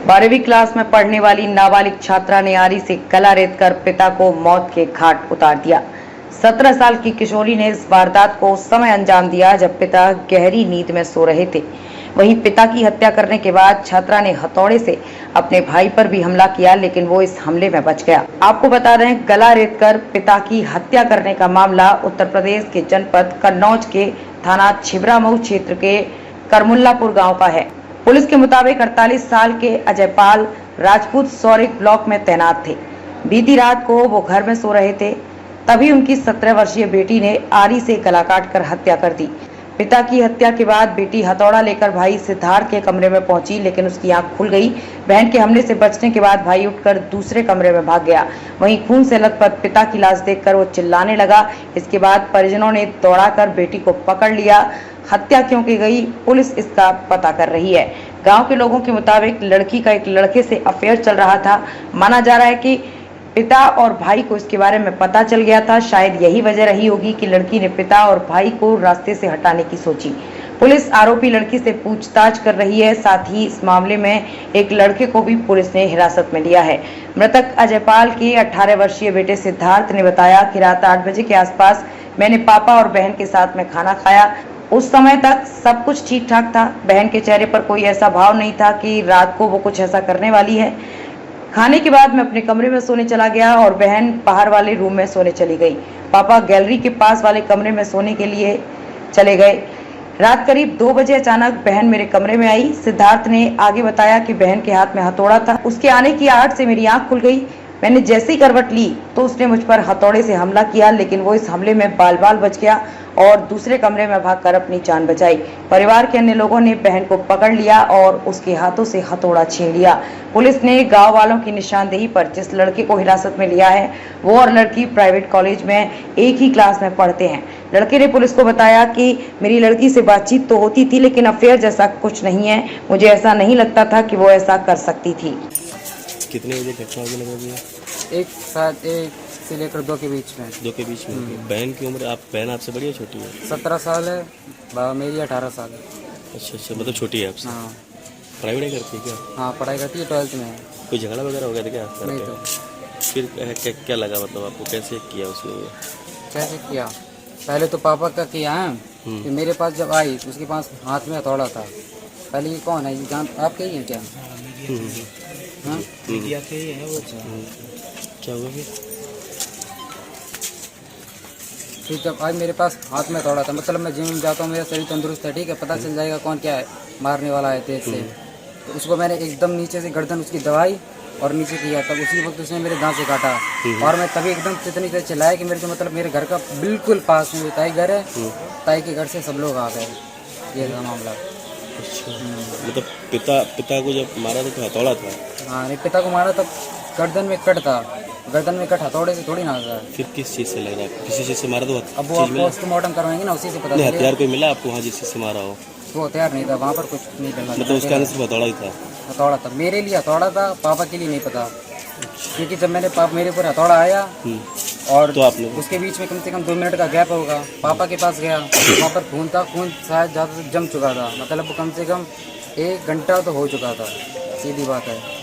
12वीं क्लास में पढ़ने वाली नाबालिग छात्रा ने आरी से गला रेतकर पिता को मौत के घाट उतार दिया। 17 साल की किशोरी ने इस वारदात को उस समय अंजाम दिया जब पिता गहरी नींद में सो रहे थे। वहीं पिता की हत्या करने के बाद छात्रा ने हथौड़े से अपने भाई पर भी हमला किया, लेकिन वो इस हमले में बच गया। आपको बता दें, गला रेतकर पिता की हत्या करने का मामला उत्तर प्रदेश के जनपद कन्नौज के थाना छिबरामऊ क्षेत्र के करमुल्लापुर गांव का है। पुलिस के मुताबिक 48 साल के अजयपाल राजपूत सौरिक ब्लॉक में तैनात थे। बीती रात को वो घर में सो रहे थे, तभी उनकी 17 वर्षीय बेटी ने आरी से गला काटकर हत्या कर दी। पिता की हत्या के बाद बेटी हथौड़ा लेकर भाई सिद्धार्थ के कमरे में पहुंची, लेकिन उसकी आंख खुल गई। बहन के हमले से बचने के बाद भाई उठकर दूसरे कमरे में भाग गया। वहीं खून से लथपथ पिता की लाश देखकर वो चिल्लाने लगा। इसके बाद परिजनों ने दौड़ाकर बेटी को पकड़ लिया। हत्या क्यों की गई, पुलिस इसका पता कर रही है। गांव के लोगों के मुताबिक लड़की का एक लड़के से अफेयर चल रहा था। माना जा रहा है कि पिता और भाई को इसके बारे में पता चल गया था। शायद यही वजह रही होगी कि लड़की ने पिता और भाई को रास्ते से हटाने की सोची। पुलिस आरोपी लड़की से पूछताछ कर रही है। साथ ही इस मामले में एक लड़के को भी पुलिस ने हिरासत में लिया है। मृतक अजयपाल के 18 वर्षीय बेटे सिद्धार्थ ने बताया कि रात 8 बजे के आसपास मैंने पापा और बहन के साथ में खाना खाया। उस समय तक सब कुछ ठीक ठाक था। बहन के चेहरे पर कोई ऐसा भाव नहीं था कि रात को वो कुछ ऐसा करने वाली है। खाने के बाद मैं अपने कमरे में सोने चला गया और बहन बाहर वाले रूम में सोने चली गई। पापा गैलरी के पास वाले कमरे में सोने के लिए चले गए। रात करीब 2 बजे अचानक बहन मेरे कमरे में आई। सिद्धार्थ ने आगे बताया कि बहन के हाथ में हथौड़ा था। उसके आने की आहट से मेरी आंख खुल गई। मैंने जैसे ही करवट ली तो उसने मुझ पर हथौड़े से हमला किया, लेकिन वो इस हमले में बाल बाल बच गया और दूसरे कमरे में भागकर अपनी जान बचाई। परिवार के अन्य लोगों ने बहन को पकड़ लिया और उसके हाथों से हथौड़ा छीन लिया। पुलिस ने गांव वालों की निशानदेही पर जिस लड़के को हिरासत में लिया है, वो और लड़की प्राइवेट कॉलेज में एक ही क्लास में पढ़ते हैं। लड़के ने पुलिस को बताया कि मेरी लड़की से बातचीत तो होती थी, लेकिन अफेयर जैसा कुछ नहीं है। मुझे ऐसा नहीं लगता था कि वो ऐसा कर सकती थी। कितने बजे घटना होगी लगी है? एक से लेकर 2 के बीच में। 2 के बीच में। बहन की उम्र, आप बहन आपसे बड़ी है छोटी है? 17 साल है, मेरी 18 साल है। अच्छा, मतलब छोटी है आपसे। हाँ। पढ़ाई करती है क्या? हाँ, पढ़ाई करती है, 12th में है। कोई झगड़ा वगैरह हो गया था क्या? नहीं तो। फिर क्या लगा, मतलब आपको कैसे किया उसने? कैसे किया? पहले तो पापा का किया है, फिर मेरे पास जब आई तो उसके पास हाथ में हथौड़ा था। पहले ये कौन है, ये जान आपके ही है क्या? हाँ? क्या हुआ फिर जब आज मेरे पास हाथ में हथौड़ा था, मतलब मैं जिम जाता हूँ, मेरा शरीर तंदुरुस्त है, ठीक है, पता चल जाएगा कौन क्या है मारने वाला है तेज से। तो उसको मैंने एकदम नीचे से गर्दन उसकी दबाई और नीचे किया, तब उसी वक्त उसने मेरे दांत से काटा। और मैं तभी एकदम इतनी तेज चिल्लाया कि मेरे जो मतलब मेरे घर का बिल्कुल पास में ताई घर है, ताई के घर से सब लोग आ गए। ये था मामला। अच्छा, मतलब पिता को जब मारा तो हथौड़ा था? हाँ, नहीं, पिता को मारा तब गर्दन में कट था। गर्दन में कट हथौड़े से थोड़ी ना था। फिर किस चीज़ से लग रहा है? किसी चीज़ से मारा? तो अब वो आपको पोस्टमार्टम करवाएंगे ना, उसी से पता नहीं, चलेगा। हथियार कोई मिला आपको वहाँ जिस चीज़ से मारा हो? वो हथियार नहीं था, वहाँ पर कुछ नहीं मिला। मतलब उसका सिर्फ हथौड़ा ही था? हथौड़ा था, मेरे लिए हथौड़ा था, पापा के लिए नहीं पता। क्योंकि जब मेरे ऊपर हथौड़ा आया और तो आपने उसके बीच में कम से कम 2 मिनट का गैप होगा, पापा के पास गया, वहाँ पर खून था, खून शायद ज़्यादा से जम चुका था, मतलब कम से कम 1 घंटा तो हो चुका था, सीधी बात है।